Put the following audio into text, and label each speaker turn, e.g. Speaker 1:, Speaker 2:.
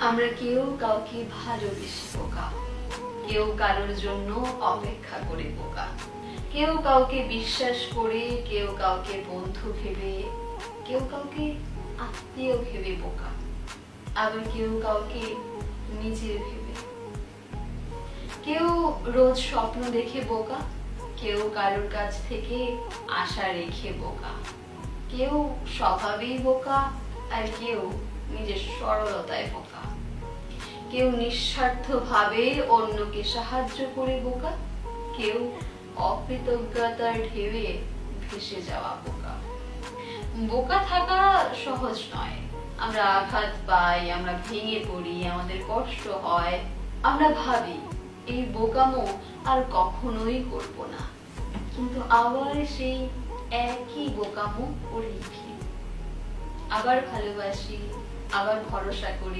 Speaker 1: আমরা কেউ কাউকে ভালোবেসে বোকা, কেউ কারোর জন্য অপেক্ষা করে বোকা, কেউ কাউকে বিশ্বাস করে, কেউ কাউকে বন্ধু ভেবে, কেউ কাউকে আত্মীয় ভেবে বোকা, আবার কেউ কাউকে নিজের ভেবে। কেউ রোজ স্বপ্ন দেখে বোকা, কেউ কারোর কাছ থেকে আশা রেখে বোকা, কেউ স্বভাবেই বোকা, আর কেউ নিজের সরলতায় বোকা, কেউ নিঃস্বার্থভাবে অন্যকে সাহায্য করে বোকা, কেউ অকৃতজ্ঞতার ঢেউয়ে ভেসে যাওয়া বোকা। বোকা থাকা সহজ নয়। আমরা আঘাত পাই, আমরা ভেঙে পড়ি, আমাদের কষ্ট হয়, আমরা ভাবি এই বোকামো আর কখনোই করব না, কিন্তু আবার সেই একই বোকামো করেই ফিরি। আবার ভালোবাসি, আবার ভরসা করি,